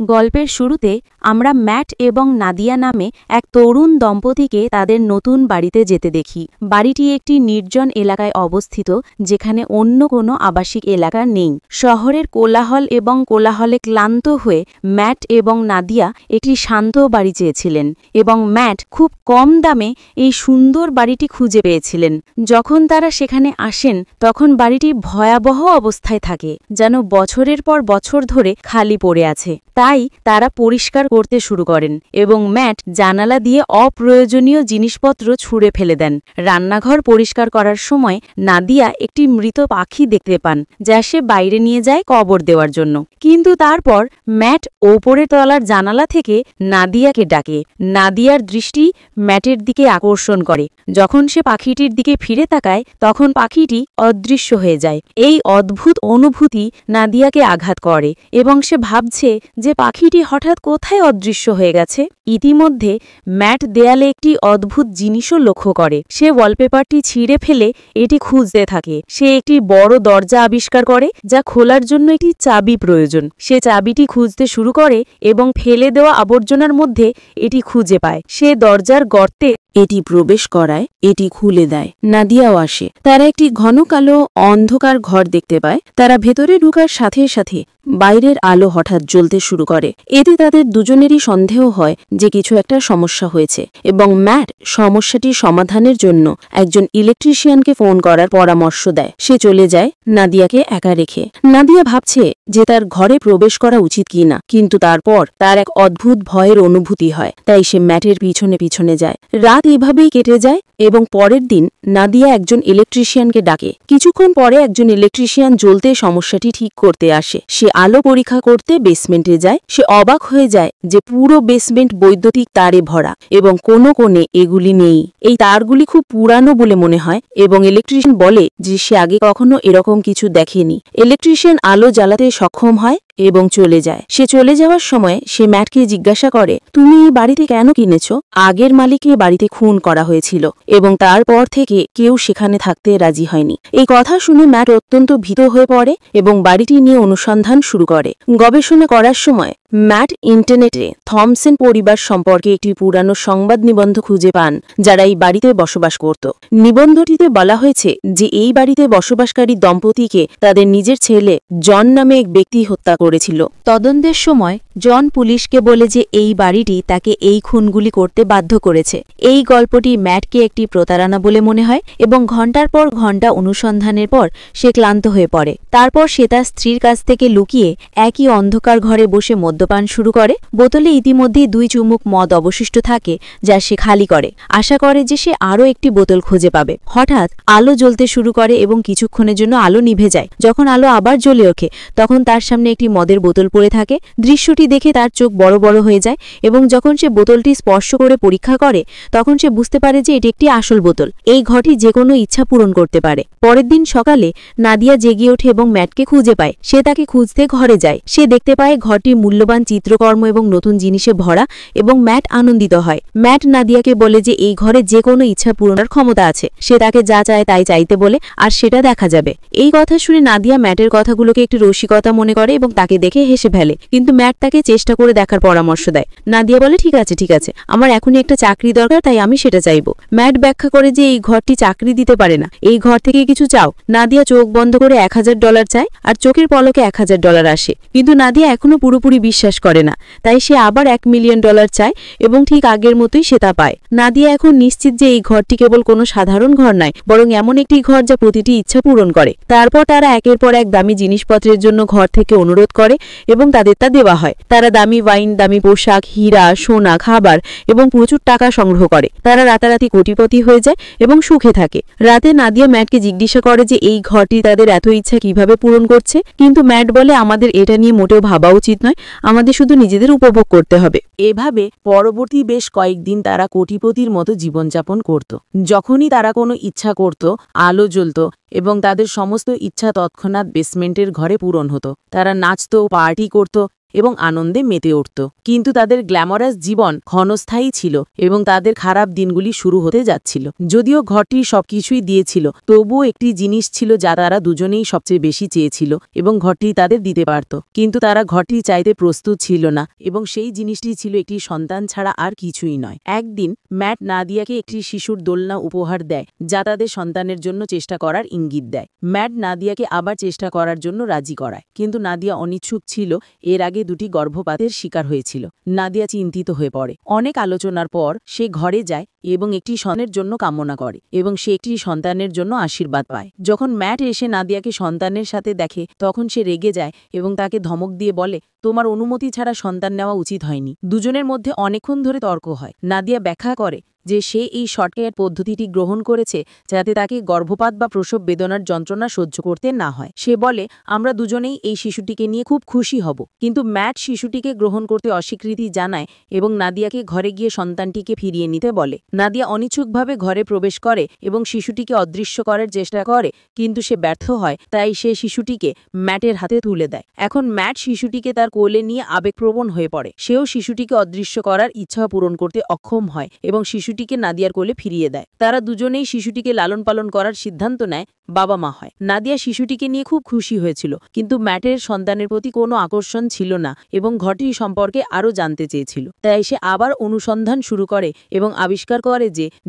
গল্পের শুরুতে আমরা ম্যাট এবং নাদিয়া নামে এক তরুণ দম্পতিকে তাদের নতুন বাড়িতে যেতে দেখি। বাড়িটি একটি নির্জন এলাকায় অবস্থিত, যেখানে অন্য কোনো আবাসিক এলাকা নেই। শহরের কোলাহল এবং কোলাহলে ক্লান্ত হয়ে ম্যাট এবং নাদিয়া একটি শান্ত বাড়ি চেয়েছিলেন, এবং ম্যাট খুব কম দামে এই সুন্দর বাড়িটি খুঁজে পেয়েছিলেন। যখন তারা সেখানে আসেন, তখন বাড়িটি ভয়াবহ অবস্থায় থাকে, যেন বছরের পর বছর ধরে খালি পড়ে আছে। তাই তারা পরিষ্কার করতে শুরু করেন এবং ম্যাট জানালা দিয়ে অপ্রয়োজনীয় জিনিসপত্র ছুঁড়ে ফেলে দেন। রান্নাঘর পরিষ্কার করার সময় নাদিয়া একটি মৃত পাখি দেখতে পান, যা সে বাইরে নিয়ে যায় কবর দেওয়ার জন্য। কিন্তু তারপর ম্যাট ওপরের তলার জানালা থেকে নাদিয়াকে ডাকে। নাদিয়ার দৃষ্টি ম্যাটের দিকে আকর্ষণ করে। যখন সে পাখিটির দিকে ফিরে তাকায়, তখন পাখিটি অদৃশ্য হয়ে যায়। এই অদ্ভুত অনুভূতি নাদিয়াকে আঘাত করে এবং সে ভাবছে যে পাখিটি হঠাৎ কোথায় অদৃশ্য হয়ে গেছে। ইতিমধ্যে ম্যাট দেয়ালে একটি অদ্ভুত জিনিসও লক্ষ্য করে। সে ওয়ালপেপারটি ছিঁড়ে ফেলে এটি খুঁজতে থাকে। সে একটি বড় দরজা আবিষ্কার করে, যা খোলার জন্য একটি চাবি প্রয়োজন। সে চাবিটি খুঁজতে শুরু করে এবং ফেলে দেওয়া আবর্জনার মধ্যে এটি খুঁজে পায়। সে দরজার গর্তে এটি প্রবেশ করায় এটি খুলে দেয়। নাদিয়াও আসে। তারা একটি ঘন কালো অন্ধকার ঘর দেখতে পায়। তারা ভেতরে ঢোকার সাথে সাথে বাইরের আলো হঠাৎ জ্বলতে শুরু করে। এতে তাদের দুজনেরই সন্দেহ হয় যে কিছু একটা সমস্যা হয়েছে, এবং ম্যাট সমস্যাটির সমাধানের জন্য একজন ইলেকট্রিশিয়ানকে ফোন করার পরামর্শ দেয়। সে চলে যায় নাদিয়াকে একা রেখে। নাদিয়া ভাবছে যে তার ঘরে প্রবেশ করা উচিত কিনা, কিন্তু তারপর তার এক অদ্ভুত ভয়ের অনুভূতি হয়। তাই সে ম্যাটের পিছনে পিছনে যায়। রাত এভাবেই কেটে যায় এবং পরের দিন নাদিয়া একজন ইলেকট্রিশিয়ানকে ডাকে। কিছুক্ষণ পরে একজন ইলেকট্রিশিয়ান জ্বলতে সমস্যাটি ঠিক করতে আসে। সে আলো পরীক্ষা করতে বেসমেন্টে যায়। সে অবাক হয়ে যায় যে পুরো বেসমেন্ট বৈদ্যুতিক তারে ভরা এবং কোনো কোণে এগুলি নেই। এই তারগুলি খুব পুরানো বলে মনে হয়, এবং ইলেকট্রিশিয়ান বলে যে সে আগে কখনো এরকম কিছু দেখেনি। ইলেকট্রিশিয়ান আলো জ্বালাতে সক্ষম হয় এবং চলে যায়। সে চলে যাওয়ার সময় সে ম্যাটকে জিজ্ঞাসা করে, তুমি এই বাড়িতে কেন কিনেছ? আগের মালিককে বাড়িতে খুন করা হয়েছিল এবং তারপর থেকে কেউ সেখানে থাকতে রাজি হয়নি। এই কথা শুনে ম্যাট অত্যন্ত ভীত হয়ে পড়ে এবং বাড়িটি নিয়ে অনুসন্ধান শুরু করে। গবেষণা করার সময় ম্যাট ইন্টারনেটে থমসন পরিবার সম্পর্কে একটি পুরানো সংবাদ নিবন্ধ খুঁজে পান, যারা এই বাড়িতে বসবাস করত। নিবন্ধটিতে বলা হয়েছে যে এই বাড়িতে বসবাসকারী দম্পতিকে তাদের নিজের ছেলে জন নামে এক ব্যক্তি হত্যা করেছিল। তদন্তের সময় জন পুলিশকে বলে যে এই বাড়িটি তাকে এই খুনগুলি করতে বাধ্য করেছে। এই গল্পটি ম্যাটকে একটি প্রতারণা বলে মনে হয়, এবং ঘণ্টার পর ঘণ্টা অনুসন্ধানের পর সে ক্লান্ত হয়ে পড়ে। তারপর সে তার স্ত্রীর কাছ থেকে লুকিয়ে একই অন্ধকার ঘরে বসে মদ্যপান শুরু করে। বোতলে ইতিমধ্যেই 2 চুমুক মদ অবশিষ্ট থাকে, যা সে খালি করে। আশা করে যে সে আরও একটি বোতল খুঁজে পাবে। হঠাৎ আলো জ্বলতে শুরু করে এবং কিছুক্ষণের জন্য আলো নিভে যায়। যখন আলো আবার জ্বলে ওঠে, তখন তার সামনে একটি মদের বোতল পড়ে থাকে। দৃশ্যটি দেখে তার চোখ বড় বড় হয়ে যায়, এবং যখন সে বোতলটি স্পর্শ করে পরীক্ষা করে, তখন সে বুঝতে পারে যে এটি একটি আসল বোতল। এই ঘরটি যে কোনো ইচ্ছা পূরণ করতে পারে। পরের দিন সকালে নাদিয়া জেগে ওঠে এবং ম্যাটকে খুঁজে পায়। সে তাকে খুঁজতে ঘরে যায়। সে দেখতে পায় ঘরটি মূল্যবান চিত্রকর্ম এবং নতুন জিনিসে ভরা, এবং ম্যাট আনন্দিত হয়। ম্যাট নাদিয়াকে বলে যে এই ঘরে যে কোনো ইচ্ছা পূরণের ক্ষমতা আছে। সে তাকে যা চায় তাই চাইতে বলে, আর সেটা দেখা যাবে। এই কথা শুনে নাদিয়া ম্যাটের কথাগুলোকে একটি রসিকতা মনে করে এবং তাকে দেখে হেসে ফেলে, কিন্তু ম্যাট তাকে চেষ্টা করে দেখার পরামর্শ দেয়। নাদিয়া বলে, ঠিক আছে ঠিক আছে, আমার এখনই একটা চাকরি দরকার, তাই আমি সেটা চাইব। ম্যাট ব্যাখ্যা করে যে এই ঘরটি চাকরি দিতে পারে না, এই ঘর থেকে কিছু চাও। নাদিয়া চোখ বন্ধ করে $1000 চায়, আর চোখের পলকে $1000 আসে। কিন্তু নাদিয়া এখনো পুরোপুরি বিশ্বাস করে না, তাই সে আবার $1 মিলিয়ন চায়, এবং ঠিক আগের মতোই সে তা পায়। নাদিয়া এখন নিশ্চিত যে এই ঘরটি কেবল কোনো সাধারণ ঘর নয়, বরং এমন একটি ঘর যা প্রতিটি ইচ্ছা পূরণ করে। তারপর তারা একের পর এক দামি জিনিসপত্রের জন্য ঘর থেকে অনুরোধ করে এবং তাদের তা দেওয়া হয়। তারা দামি ওয়াইন, দামি পোশাক, হীরা, সোনা, খাবার এবং প্রচুর টাকা সংগ্রহ করে। তারা রাতারাতি কোটিপতি হয়ে যায় এবং সুখে থাকে। রাতে নাদিয়া ম্যাটকে জিজ্ঞাসা করে যে এই ঘরটি তাদের এত ইচ্ছা কিভাবে পূরণ করছে, কিন্তু ম্যাট বলে, আমাদের এটা নিয়ে মোটেও ভাবা উচিত নয়, আমাদের শুধু নিজেদের উপভোগ করতে হবে। এভাবে পরবর্তী বেশ কয়েকদিন তারা কোটিপতির মতো জীবনযাপন করত। যখনই তারা কোনো ইচ্ছা করত, আলো জ্বলত এবং তাদের সমস্ত ইচ্ছা তৎক্ষণাৎ বেসমেন্টের ঘরে পূরণ হতো। তারা নাচত, পার্টি করত এবং আনন্দে মেতে উঠত। কিন্তু তাদের গ্ল্যামারাস জীবন ক্ষণস্থায়ী ছিল এবং তাদের খারাপ দিনগুলি শুরু হতে যাচ্ছিল। যদিও ঘরটি সবকিছুই দিয়েছিল, তবুও একটি জিনিস ছিল যা তারা দুজনেই সবচেয়ে বেশি চেয়েছিল এবং ঘরটি তাদের দিতে পারত। কিন্তু তারা ঘরটি চাইতে প্রস্তুত ছিল না এবং সেই জিনিসটি ছিল একটি সন্তান ছাড়া আর কিছুই নয়। একদিন ম্যাট নাদিয়াকে একটি শিশুর দোলনা উপহার দেয়, যা তাদের সন্তানের জন্য চেষ্টা করার ইঙ্গিত দেয়। ম্যাট নাদিয়াকে আবার চেষ্টা করার জন্য রাজি করায়, কিন্তু নাদিয়া অনিচ্ছুক ছিল। এর আগে দুটি গর্ভপাতের শিকার হয়েছিল। নাদিয়া চিন্তিত হয়ে পড়ে। অনেক আলোচনার পর সে ঘরে যায় এবং একটি সন্তানের জন্য কামনা করে এবং সে একটি সন্তানের জন্য আশীর্বাদ পায়। যখন ম্যাট এসে নাদিয়াকে সন্তানের সাথে দেখে, তখন সে রেগে যায় এবং তাকে ধমক দিয়ে বলে, তোমার অনুমতি ছাড়া সন্তান নেওয়া উচিত হয়নি। দুজনের মধ্যে অনেকক্ষণ ধরে তর্ক হয়। নাদিয়া ব্যাখ্যা করে যে সে এই শর্টকাট পদ্ধতিটি গ্রহণ করেছে যাতে তাকে গর্ভপাত বা প্রসব বেদনার যন্ত্রণা সহ্য করতে না হয়। সে বলে, আমরা দুজনেই এই শিশুটিকে নিয়ে খুব খুশি হব। কিন্তু ম্যাট শিশুটিকে গ্রহণ করতে অস্বীকৃতি জানায় এবং নাদিয়াকে ঘরে গিয়ে সন্তানটিকে ফিরিয়ে নিতে বলে। নাদিয়া অনিচ্ছুকভাবে ঘরে প্রবেশ করে এবং শিশুটিকে অদৃশ্য করার চেষ্টা করে, কিন্তু সে ব্যর্থ হয়। তাই সে শিশুটিকে ম্যাটের হাতে তুলে দেয়। এখন ম্যাট শিশুটিকে তার কোলে নিয়ে আবেগপ্রবণ হয়ে পড়ে। সেও শিশুটিকে অদৃশ্য করার ইচ্ছা পূরণ করতে অক্ষম হয় এবং শিশুটিকে নাদিয়ার কোলে ফিরিয়ে দেয়। তারা দুজনেই শিশুটিকে লালন পালন করার সিদ্ধান্ত নেয়, বাবা মা হয়। নাদিয়া শিশুটিকে নিয়ে খুব খুশি হয়েছিল, কিন্তু ম্যাটের সন্তানের প্রতি কোনো আকর্ষণ ছিল না এবং ঘরটি সম্পর্কে আরও জানতে চেয়েছিল। তাই সে আবার অনুসন্ধান শুরু করে এবং আবিষ্কার করে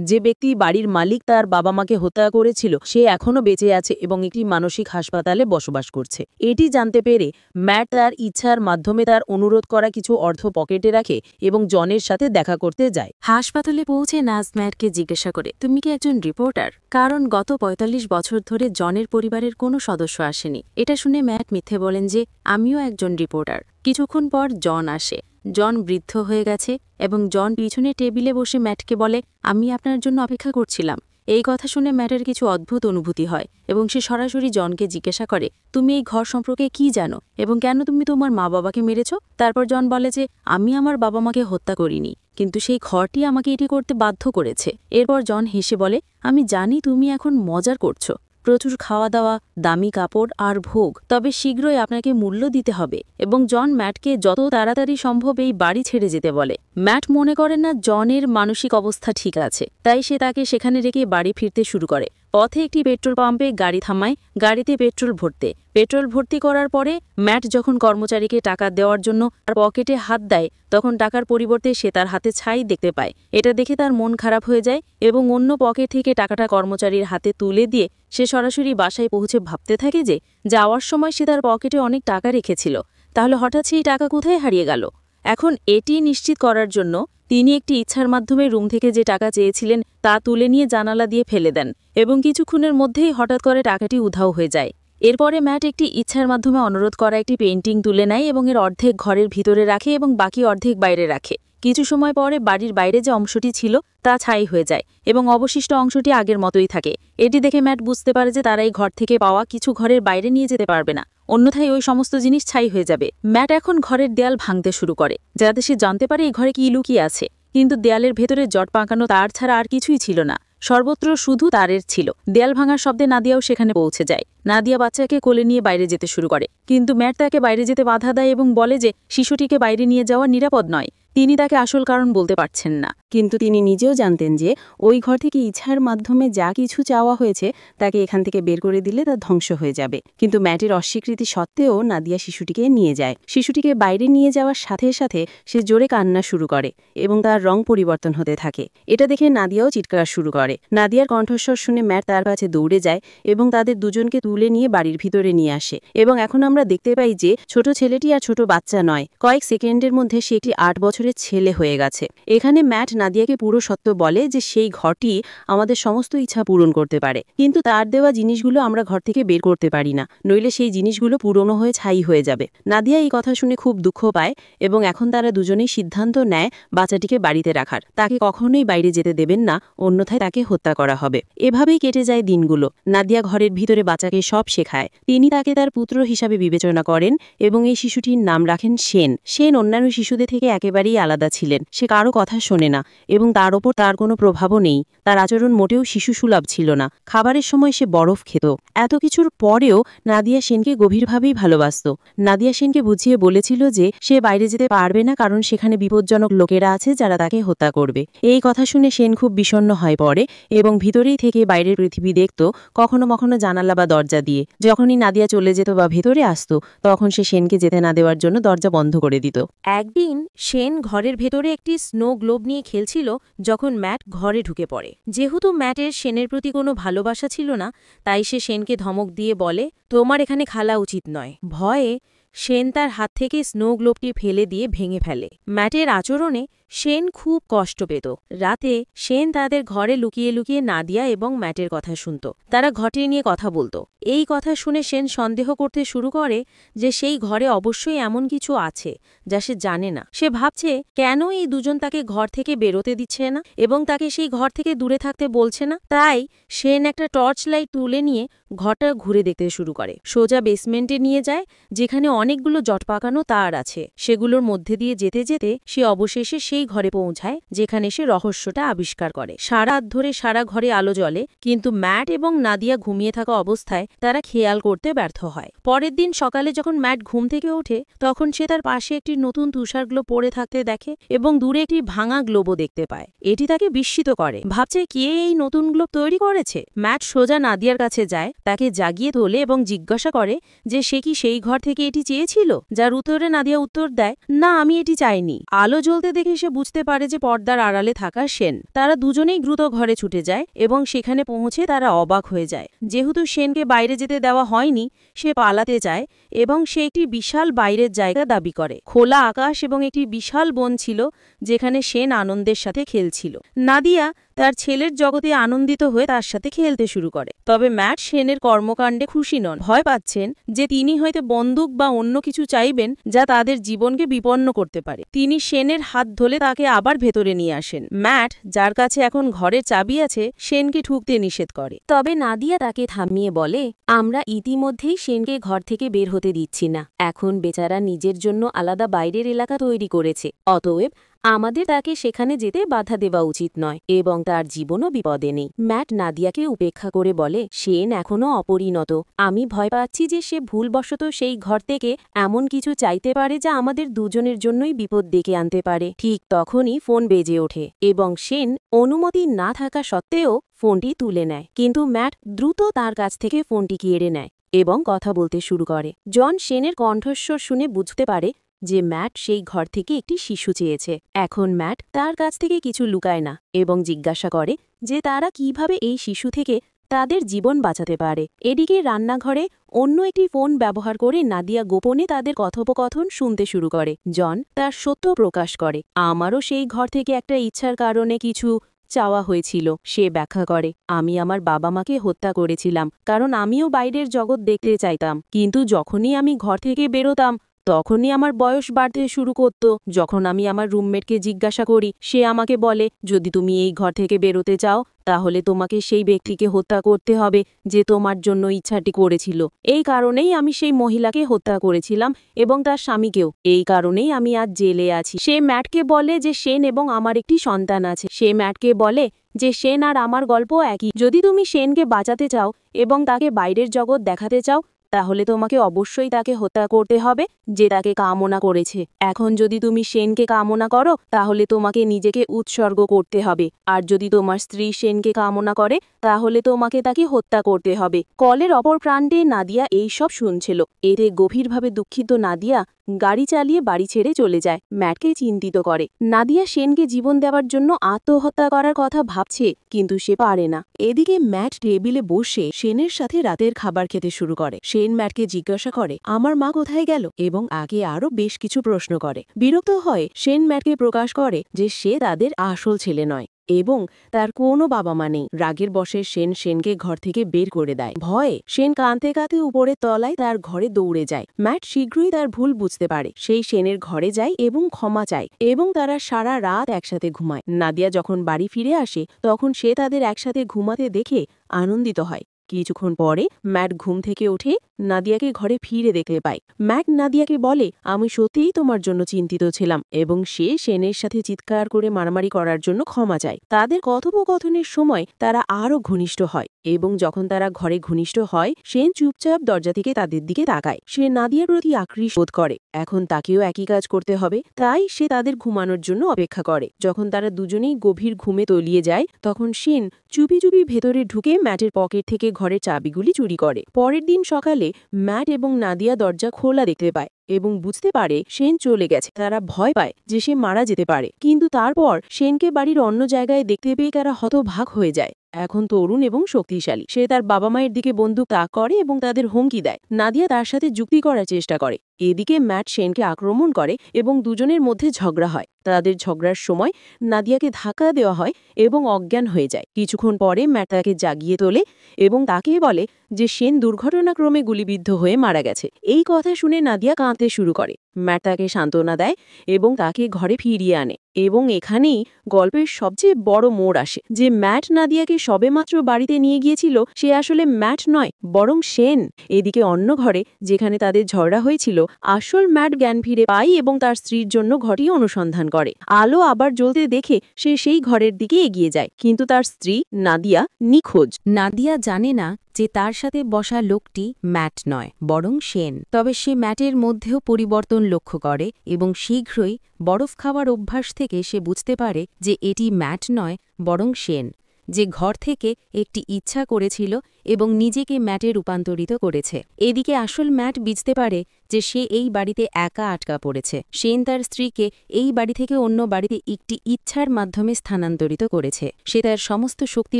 যে ব্যক্তি বাড়ির মালিক তার বাবা মাকে হত্যা করেছিল সে এখনও বেঁচে আছে এবং একটি মানসিক হাসপাতালে বসবাস করছে। এটি জানতে পেরে ম্যাট তার ইচ্ছার মাধ্যমে তার অনুরোধ করা কিছু অর্থ পকেটে রাখে এবং জনের সাথে দেখা করতে যায়। হাসপাতালে পৌঁছে নাজ ম্যাটকে জিজ্ঞাসা করে, তুমি কি একজন রিপোর্টার? কারণ গত ৪৫ বছর ধরে জনের পরিবারের কোনো সদস্য আসেনি। এটা শুনে ম্যাট মিথ্যে বলেন যে আমিও একজন রিপোর্টার। কিছুক্ষণ পর জন আসে। জন বৃদ্ধ হয়ে গেছে এবং জন পিছনে টেবিলে বসে ম্যাটকে বলে, আমি আপনার জন্য অপেক্ষা করছিলাম। এই কথা শুনে ম্যাটের কিছু অদ্ভুত অনুভূতি হয় এবং সে সরাসরি জনকে জিজ্ঞাসা করে, তুমি এই ঘর সম্পর্কে কি জানো এবং কেন তুমি তোমার মা বাবাকে মেরেছ? তারপর জন বলে যে আমি আমার বাবা মাকে হত্যা করিনি, কিন্তু সেই ঘরটি আমাকে এটি করতে বাধ্য করেছে। এরপর জন হেসে বলে, আমি জানি তুমি এখন মজার করছো, প্রচুর খাওয়া দাওয়া, দামি কাপড় আর ভোগ, তবে শীঘ্রই আপনাকে মূল্য দিতে হবে। এবং জন ম্যাটকে যত তাড়াতাড়ি সম্ভব এই বাড়ি ছেড়ে যেতে বলে। ম্যাট মনে করেন না জনের মানসিক অবস্থা ঠিক আছে, তাই সে তাকে সেখানে রেখে বাড়ি ফিরতে শুরু করে। পথে একটি পেট্রোল পাম্পে গাড়ি থামায়, গাড়িতে পেট্রোল ভর্তি করার পরে ম্যাট যখন কর্মচারীকে টাকা দেওয়ার জন্য তার পকেটে হাত দেয়, তখন টাকার পরিবর্তে সে তার হাতে ছাই দেখতে পায়। এটা দেখে তার মন খারাপ হয়ে যায় এবং অন্য পকেট থেকে টাকাটা কর্মচারীর হাতে তুলে দিয়ে সে সরাসরি বাসায় পৌঁছে ভাবতে থাকে যে যাওয়ার সময় সে তার পকেটে অনেক টাকা রেখেছিল, তাহলে হঠাৎ সেই টাকা কোথায় হারিয়ে গেল। এখন এটি নিশ্চিত করার জন্য তিনি একটি ইচ্ছার মাধ্যমে রুম থেকে যে টাকা চেয়েছিলেন তা তুলে নিয়ে জানালা দিয়ে ফেলে দেন এবং কিছুক্ষণের মধ্যেই হঠাৎ করে টাকাটি উধাও হয়ে যায়। এরপরে ম্যাট একটি ইচ্ছার মাধ্যমে অনুরোধ করা একটি পেইন্টিং তুলে নেয় এবং এর অর্ধেক ঘরের ভিতরে রাখে এবং বাকি অর্ধেক বাইরে রাখে। কিছু সময় পরে বাড়ির বাইরে যে অংশটি ছিল তা ছাই হয়ে যায় এবং অবশিষ্ট অংশটি আগের মতোই থাকে। এটি দেখে ম্যাট বুঝতে পারে যে তারা এই ঘর থেকে পাওয়া কিছু ঘরের বাইরে নিয়ে যেতে পারবে না, অন্যথায় ওই সমস্ত জিনিস ছাই হয়ে যাবে। ম্যাট এখন ঘরের দেয়াল ভাঙতে শুরু করে যাতে সে জানতে পারে এই ঘরে কি লুকিয়ে আছে, কিন্তু দেয়ালের ভেতরে জট পাকানো তার ছাড়া আর কিছুই ছিল না, সর্বত্র শুধু তারের ছিল। দেয়াল ভাঙার শব্দে নাদিয়াও সেখানে পৌঁছে যায়। নাদিয়া বাচ্চাকে কোলে নিয়ে বাইরে যেতে শুরু করে, কিন্তু ম্যাট তাকে বাইরে যেতে বাধা দেয় এবং বলে যে শিশুটিকে বাইরে নিয়ে যাওয়া নিরাপদ নয়। তিনি তাকে আসল কারণ বলতে পারছেন না, কিন্তু তিনি নিজেও জানতেন যে ওই ঘর থেকে ইচ্ছার মাধ্যমে যা কিছু চাওয়া হয়েছে তাকে এখান থেকে বের করে দিলে তা ধ্বংস হয়ে যাবে। কিন্তু ম্যাটের অস্বীকৃতি সত্ত্বেও নাদিয়া শিশুটিকে নিয়ে যায়। শিশুটিকে বাইরে নিয়ে যাওয়ার সাথে সাথে সে জোরে কান্না শুরু করে এবং তার রং পরিবর্তন হতে থাকে। এটা দেখে নাদিয়াও চিৎকার শুরু করে। নাদিয়ার কণ্ঠস্বর শুনে ম্যাট তার কাছে দৌড়ে যায় এবং তাদের দুজনকে তুলে নিয়ে বাড়ির ভিতরে নিয়ে আসে। এবং এখন আমরা দেখতে পাই যে ছোট ছেলেটি আর ছোট বাচ্চা নয়, কয়েক সেকেন্ডের মধ্যে সে একটি 8 বছরের ছেলে হয়ে গেছে। এখানে ম্যাট নাদিয়াকে পুরো সত্য বলে যে সেই ঘরটি আমাদের সমস্ত ইচ্ছা পূরণ করতে পারে, কিন্তু তার দেওয়া জিনিসগুলো আমরা ঘর থেকে বের করতে পারি না, নইলে সেই জিনিসগুলো পুরনো হয়ে ছাই হয়ে যাবে। নাদিয়া এই কথা শুনে খুব দুঃখ পায় এবং এখন তারা দুজনেই সিদ্ধান্ত নেয় বাচ্চাটিকে বাড়িতে রাখার, তাকে কখনোই বাইরে যেতে দেবেন না, অন্যথায় তাকে হত্যা করা হবে। এভাবেই কেটে যায় দিনগুলো। নাদিয়া ঘরের ভিতরে বাচ্চাকে সব শেখায়। তিনি তাকে তার পুত্র হিসাবে বিবেচনা করেন এবং এই শিশুটির নাম রাখেন সেন। সেন অন্যান্য শিশুদের থেকে একেবারেই আলাদা ছিলেন। সে কারো কথা শোনে না এবং তার ওপর তার কোনো প্রভাবও নেই। তার আচরণ মোটেও শিশুসুলভ ছিল না। খাবারের সময় সে বরফ খেত। এত কিছুর পরেও নাদিয়া সেনকে গভীরভাবেই ভালোবাসত। নাদিয়া সেনকে বুঝিয়ে বলেছিল যে সে বাইরে যেতে পারবে না, কারণ সেখানে বিপজ্জনক লোকেরা আছে যারা তাকে হত্যা করবে। এই কথা শুনে সেন খুব বিষণ্ণ হয়ে পড়ে এবং ভিতরেই থেকে বাইরের পৃথিবী দেখত, কখনো কখনো জানালা বা দরজা দিয়ে। যখনই নাদিয়া চলে যেত বা ভেতরে আসত, তখন সে সেনকে যেতে না দেওয়ার জন্য দরজা বন্ধ করে দিত। একদিন সেন ঘরের ভেতরে একটি স্নো গ্লোব নিয়ে খেলছিল যখন ম্যাট ঘরে ঢুকে পড়ে। যেহেতু ম্যাটের সেনের প্রতি কোনো ভালোবাসা ছিল না, তাই সে সেনকে ধমক দিয়ে বলে, তোমার এখানে খেলা উচিত নয়। ভয়ে সেন তার হাত থেকে স্নো গ্লোবটি ফেলে দিয়ে ভেঙে ফেলে। ম্যাটের আচরণে সেন খুব কষ্ট পেত। রাতে সেন তাদের ঘরে লুকিয়ে লুকিয়ে নাদিয়া এবং ম্যাটের কথা শুনত। তারা ঘটে নিয়ে কথা বলতো। এই কথা শুনে সেন সন্দেহ করতে শুরু করে যে সেই ঘরে অবশ্যই এমন কিছু আছে যা সে জানে না। সে ভাবছে কেন এই দুজন তাকে ঘর থেকে বেরোতে দিচ্ছে না এবং তাকে সেই ঘর থেকে দূরে থাকতে বলছে না। তাই সেন একটা টর্চ লাইট তুলে নিয়ে ঘরটা ঘুরে দেখতে শুরু করে। সোজা বেসমেন্টে নিয়ে যায়, যেখানে অনেকগুলো জটপাকানো তার আছে। সেগুলোর মধ্যে দিয়ে যেতে যেতে সে অবশেষে সেই ঘরে পৌঁছায় যেখানে সে রহস্যটা আবিষ্কার করে। সারা রাত ধরে সারা ঘরে আলো জ্বলে, কিন্তু ম্যাট এবং নাদিয়া ঘুমিয়ে থাকা অবস্থায় তারা খেয়াল করতে ব্যর্থ হয়। পরের দিন সকালে যখন ম্যাট ঘুম থেকে ওঠে, তখন সে তার পাশে একটি নতুন তুষার গ্লোব পড়ে থাকতে দেখে এবং দূরে একটি ভাঙা গ্লোবও দেখতে পায়। এটি তাকে বিস্মিত করে। ভাবছে কে এই নতুন গ্লোব তৈরি করেছে। ম্যাট সোজা নাদিয়ার কাছে যায়, তাকে জাগিয়ে তোলে এবং জিজ্ঞাসা করে যে সে কি সেই ঘর থেকে এটি চেয়েছিল। যার উত্তরে নাদিয়া উত্তর দেয়, না, আমি এটি চাইনি। আলো জ্বলতে দেখে সে বুঝতে পারে যে পর্দার আড়ালে থাকা সেন। তারা দুজনেই দ্রুত ঘরে ছুটে যায় এবং সেখানে পৌঁছে তারা অবাক হয়ে যায়। যেহেতু সেনকে বাইরে যেতে দেওয়া হয়নি, সে পালাতে চায় এবং সে একটি বিশাল বাইরের জায়গা দাবি করে। খোলা আকাশ এবং একটি বিশাল বন ছিল যেখানে সেন আনন্দের সাথে খেলছিল। নাদিয়া তার ছেলের জগতে আনন্দিত হয়ে তার সাথে খেলতে শুরু করে। তবে ম্যাট সেনের কর্মকাণ্ডে খুশি নন। ভয় পাচ্ছেন যে তিনি হয়তো বন্দুক বা অন্য কিছু চাইবেন যা তাদের জীবনকে বিপন্ন করতে পারে। তিনি সেনের হাত ধরে তাকে আবার ভেতরে নিয়ে আসেন। ম্যাট, যার কাছে এখন ঘরের চাবি আছে, সেনকে ঢুকতে নিষেধ করে। তবে নাদিয়া তাকে থামিয়ে বলে, আমরা ইতিমধ্যেই সেনকে ঘর থেকে বের হতে দিচ্ছি না। এখন বেচারা নিজের জন্য আলাদা বাইরের এলাকা তৈরি করেছে। অতএব আমাদের তাকে সেখানে যেতে বাধা দেওয়া উচিত নয় এবং তার জীবনও বিপদে নেই। ম্যাট নাদিয়াকে উপেক্ষা করে বলে, সেন এখনও অপরিণত। আমি ভয় পাচ্ছি যে সে ভুলবশত সেই ঘর থেকে এমন কিছু চাইতে পারে যা আমাদের দুজনের জন্যই বিপদ ডেকে আনতে পারে। ঠিক তখনই ফোন বেজে ওঠে এবং সেন অনুমতি না থাকা সত্ত্বেও ফোনটি তুলে নেয়। কিন্তু ম্যাট দ্রুত তার কাছ থেকে ফোনটি কেড়ে নেয় এবং কথা বলতে শুরু করে। জন সেনের কণ্ঠস্বর শুনে বুঝতে পারে যে ম্যাট সেই ঘর থেকে একটি শিশু চেয়েছে। এখন ম্যাট তার কাছ থেকে কিছু লুকায় না এবং জিজ্ঞাসা করে যে তারা কিভাবে এই শিশু থেকে তাদের জীবন বাঁচাতে পারে। এদিকে রান্নাঘরে অন্য একটি ফোন ব্যবহার করে নাদিয়া গোপনে তাদের কথোপকথন শুনতে শুরু করে। জন তার সত্য প্রকাশ করে, আমারও সেই ঘর থেকে একটা ইচ্ছার কারণে কিছু চাওয়া হয়েছিল। সে ব্যাখ্যা করে, আমি আমার বাবা মাকে হত্যা করেছিলাম কারণ আমিও বাইরের জগৎ দেখতে চাইতাম, কিন্তু যখনই আমি ঘর থেকে বেরোতাম তখনই আমার বয়স বাড়তে শুরু করত। যখন আমি আমার রুমমেটকে জিজ্ঞাসা করি, সে আমাকে বলে, যদি তুমি এই ঘর থেকে বেরোতে চাও তাহলে তোমাকে সেই ব্যক্তিকে হত্যা করতে হবে যে তোমার জন্য ইচ্ছাটি করেছিল। এই কারণেই আমি সেই মহিলাকে হত্যা করেছিলাম এবং তার স্বামীকেও। এই কারণেই আমি আজ জেলে আছি। সে ম্যাটকে বলে যে সেন এবং আমার একটি সন্তান আছে। সে ম্যাটকে বলে যে সেন আর আমার গল্প একই। যদি তুমি সেনকে বাঁচাতে চাও এবং তাকে বাইরের জগৎ দেখাতে চাও, তাহলে তোমাকে অবশ্যই তাকে হত্যা করতে হবে যে তাকে কামনা করেছে। এখন যদি তুমি সেনকে কামনা করো তাহলে তোমাকে নিজেকে উৎসর্গ করতে হবে, আর যদি তোমার স্ত্রী সেনকে কামনা করে তাহলে তোমাকে তাকে হত্যা করতে হবে। কলের অপর প্রান্তে নাদিয়া এইসব শুনছিল। এতে গভীরভাবে দুঃখিত নাদিয়া গাড়ি চালিয়ে বাড়ি ছেড়ে চলে যায়। ম্যাটকে চিন্তিত করে। নাদিয়া সেনকে জীবন দেওয়ার জন্য আত্মহত্যা করার কথা ভাবছে, কিন্তু সে পারে না। এদিকে ম্যাট টেবিলে বসে সেনের সাথে রাতের খাবার খেতে শুরু করে। সেন ম্যাটকে জিজ্ঞাসা করে, আমার মা কোথায় গেল, এবং আগে আরো বেশ কিছু প্রশ্ন করে। বিরক্ত হয়ে সেন ম্যাটকে প্রকাশ করে যে সে তাদের আসল ছেলে নয় এবং তার কোনো বাবা মা নেই। রাগের বশে সেন সেনকে ঘর থেকে বের করে দেয়। ভয়ে সেন কাঁদতে কাঁদতে উপরের তলায় তার ঘরে দৌড়ে যায়। ম্যাট শীঘ্রই তার ভুল বুঝতে পারে। সেই সেনের ঘরে যায় এবং ক্ষমা চায় এবং তারা সারা রাত একসাথে ঘুমায়। নাদিয়া যখন বাড়ি ফিরে আসে তখন সে তাদের একসাথে ঘুমাতে দেখে আনন্দিত হয়। কিছুক্ষণ পরে ম্যাট ঘুম থেকে উঠে নাদিয়াকে ঘরে ফিরে দেখতে পায়। ম্যাট নাদিয়াকে বলে, আমি সত্যিই তোমার জন্য চিন্তিত ছিলাম, এবং সে শেনের সাথে চিৎকার করে মারামারি করার জন্য ক্ষমা চায়। তাদের কথোপকথনের সময় তারা আরও ঘনিষ্ঠ হয়, এবং যখন তারা ঘরে ঘনিষ্ঠ হয় শেন চুপচাপ দরজা থেকে তাদের দিকে তাকায়। সে নাদিয়ার প্রতি আকৃষ্ট বোধ করে, এখন তাকেও একই কাজ করতে হবে, তাই সে তাদের ঘুমানোর জন্য অপেক্ষা করে। যখন তারা দুজনেই গভীর ঘুমে তলিয়ে যায় তখন শেন চুপি চুপি ভেতরে ঢুকে ম্যাটের পকেট থেকে ঘরের চাবিগুলি চুরি করে। পরের দিন সকালে ম্যাট এবং নাদিয়া দরজা খোলা দেখতে পায় এবং বুঝতে পারে শেন চলে গেছে। তারা ভয় পায় যে সে মারা যেতে পারে, কিন্তু তারপর শেনকে বাড়ির অন্য জায়গায় দেখতে পেয়ে তারা হতভাগ হয়ে যায়। এখন তরুণ এবং শক্তিশালী, সে তার বাবা মায়ের দিকে বন্দুক তাক করে এবং তাদের হুমকি দেয়। নাদিয়া তার সাথে যুক্তি করার চেষ্টা করে। এদিকে ম্যাট শেনকে আক্রমণ করে এবং দুজনের মধ্যে ঝগড়া হয়। তাদের ঝগড়ার সময় নাদিয়াকে ধাক্কা দেওয়া হয় এবং অজ্ঞান হয়ে যায়। কিছুক্ষণ পরে ম্যাট তাকে জাগিয়ে তোলে এবং তাকে বলে যে শেন দুর্ঘটনাক্রমে গুলিবিদ্ধ হয়ে মারা গেছে। এই কথা শুনে নাদিয়া কাঁদতে শুরু করে। ম্যাট তাকে সান্ত্বনা দেয় এবং তাকে ঘরে ফিরিয়ে আনে, এবং এখানেই গল্পের সবচেয়ে বড় মোড় আসে যে ম্যাট নাদিয়াকে সবেমাত্র বাড়িতে নিয়ে গিয়েছিল সে আসলে ম্যাট নয়, বরং শেন। এদিকে অন্য ঘরে যেখানে তাদের ঝগড়া হয়েছিল, আসল ম্যাট জ্ঞান ফিরে পায় এবং তার স্ত্রীর জন্য ঘরটি অনুসন্ধান করে। আলো আবার জ্বলতে দেখে সে সেই ঘরের দিকে এগিয়ে যায়, কিন্তু তার স্ত্রী নাদিয়া নিখোঁজ। নাদিয়া জানে না যে তার সাথে বসা লোকটি ম্যাট নয়, বরং শেন। তবে সে ম্যাটের মধ্যেও পরিবর্তন লক্ষ্য করে এবং শীঘ্রই বরফ খাওয়ার অভ্যাস থেকে সে বুঝতে পারে যে এটি ম্যাট নয়, বরং শেন, যে ঘর থেকে একটি ইচ্ছা করেছিল এবং নিজেকে ম্যাটে রূপান্তরিত করেছে। এদিকে আসল ম্যাট বুঝতে পারে যে সে এই বাড়িতে একা আটকা পড়েছে। শেন তার স্ত্রীকে এই বাড়ি থেকে অন্য বাড়িতে একটি ইচ্ছার মাধ্যমে স্থানান্তরিত করেছে। সে তার সমস্ত শক্তি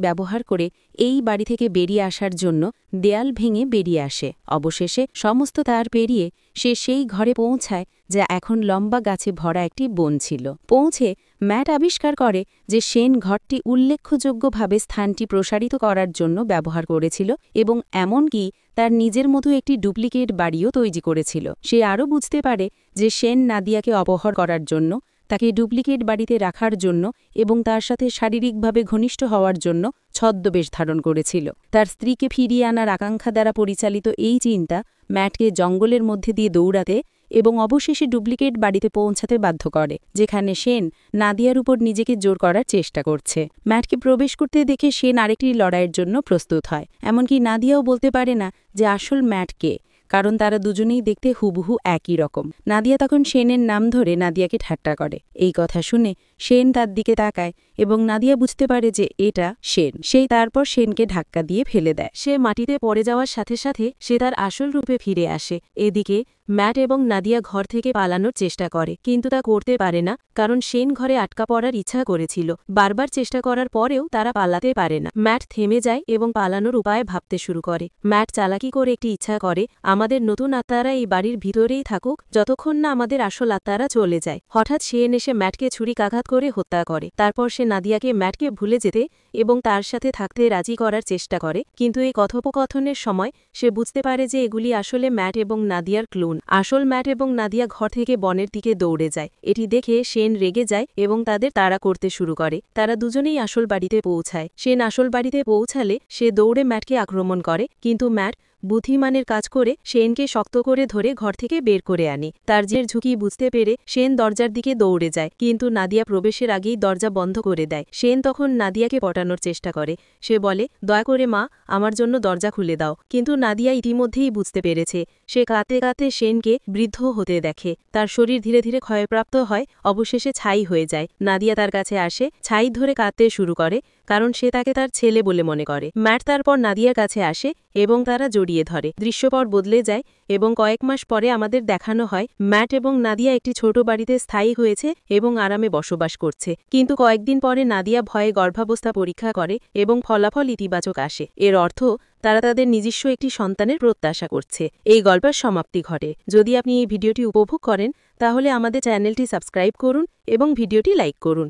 ব্যবহার করে এই বাড়ি থেকে বেরিয়ে আসার জন্য দেয়াল ভেঙে বেরিয়ে আসে। অবশেষে সমস্ত তার পেরিয়ে সে সেই ঘরে পৌঁছায় যা এখন লম্বা গাছে ভরা একটি বন ছিল। পৌঁছে ম্যাট আবিষ্কার করে যে শেন ঘরটি উল্লেখযোগ্যভাবে স্থানটি প্রসারিত করার জন্য ব্যবহার করেছিল এবং এমনকি তার নিজের মতো একটি ডুপ্লিকেট বাড়িও তৈরি করেছিল। সে আরও বুঝতে পারে যে শেন নাদিয়াকে অপহরণ করার জন্য, তাকে ডুপ্লিকেট বাড়িতে রাখার জন্য এবং তার সাথে শারীরিকভাবে ঘনিষ্ঠ হওয়ার জন্য ছদ্মবেশ ধারণ করেছিল। তার স্ত্রীকে ফিরিয়ে আনার আকাঙ্ক্ষা দ্বারা পরিচালিত এই চিন্তা ম্যাটকে জঙ্গলের মধ্যে দিয়ে দৌড়াতে এবং অবশেষে ডুপ্লিকেট বাড়িতে পৌঁছাতে বাধ্য করে, যেখানে শেন নাদিয়ার উপর নিজেকে জোর করার চেষ্টা করছে। ম্যাটকে প্রবেশ করতে দেখে শেন আরেকটি লড়াইয়ের জন্য প্রস্তুত হয়। এমনকি নাদিয়াও বলতে পারে না যে আসল ম্যাট কে, কারণ তারা দুজনেই দেখতে হুবহু একই রকম। নাদিয়া তখন শেনের নাম ধরে নাদিয়াকে ঠাট্টা করে। এই কথা শুনে শেন তার দিকে তাকায় এবং নাদিয়া বুঝতে পারে যে এটা শেন। সেই তারপর শেনকে ধাক্কা দিয়ে ফেলে দেয়। সে মাটিতে পড়ে যাওয়ার সাথে সাথে সে তার আসল রূপে ফিরে আসে। এদিকে ম্যাট এবং নাদিয়া ঘর থেকে পালানোর চেষ্টা করে, কিন্তু তা করতে পারে না, কারণ শেন ঘরে আটকা পড়ার ইচ্ছা করেছিল। বারবার চেষ্টা করার পরেও তারা পালাতে পারে না। ম্যাট থেমে যায় এবং পালানোর উপায় ভাবতে শুরু করে। ম্যাট চালাকি করে একটি ইচ্ছা করে, আমাদের নতুন আত্মারা এই বাড়ির ভিতরেই থাকুক যতক্ষণ না আমাদের আসল আত্মারা চলে যায়। হঠাৎ শেন এসে ম্যাটকে ছুরিকাঘাত করে হত্যা করে। তারপর সে নাদিয়াকে ম্যাটকে ভুলে যেতে এবং তার সাথে থাকতে রাজি করার চেষ্টা করে, কিন্তু এই কথোপকথনের সময় সে বুঝতে পারে যে এগুলি আসলে ম্যাট এবং নাদিয়ার ক্লোন। আসল ম্যাট এবং নাদিয়া ঘর থেকে বনের দিকে দৌড়ে যায়। এটি দেখে শেন রেগে যায় এবং তাদের তাড়া করতে শুরু করে। তারা দুজনেই আসল বাড়িতে পৌঁছায়। শেন আসল বাড়িতে পৌঁছালে সে দৌড়ে ম্যাটকে আক্রমণ করে, কিন্তু ম্যাট বুদ্ধিমানের কাজ করে শেনকে শক্ত করে ধরে ঘর থেকে বের করে আনে। তার জের ঝুঁকি বুঝতে পেরে শেন দরজার দিকে দৌড়ে যায়, কিন্তু নাদিয়া প্রবেশের আগেই দরজা বন্ধ করে দেয়। শেন তখন নাদিয়াকে পটানোর চেষ্টা করে। সে বলে, দয়া করে মা, আমার জন্য দরজা খুলে দাও। কিন্তু নাদিয়া ইতিমধ্যেই বুঝতে পেরেছে। সে কাঁদতে কাঁদতে শেনকে বৃদ্ধ হতে দেখে। তার শরীর ধীরে ধীরে ক্ষয়প্রাপ্ত হয়, অবশেষে ছাই হয়ে যায়। নাদিয়া তার কাছে আসে, ছাই ধরে কাঁদতে শুরু করে, কারণ সে তাকে তার ছেলে বলে মনে করে। ম্যাট তারপর নাদিয়ার কাছে আসে এবং তারা জড়িয়ে ধরে। দৃশ্যপট বদলে যায় এবং কয়েক মাস পরে আমাদের দেখানো হয় ম্যাট এবং নাদিয়া একটি ছোট বাড়িতে স্থায়ী হয়েছে এবং আরামে বসবাস করছে। কিন্তু কয়েকদিন পরে নাদিয়া ভয়ে গর্ভাবস্থা পরীক্ষা করে এবং ফলাফল ইতিবাচক আসে। এর অর্থ তারা তাদের নিজস্ব একটি সন্তানের প্রত্যাশা করছে। এই গল্পের সমাপ্তি ঘটে। যদি আপনি এই ভিডিওটি উপভোগ করেন তাহলে আমাদের চ্যানেলটি সাবস্ক্রাইব করুন এবং ভিডিওটি লাইক করুন।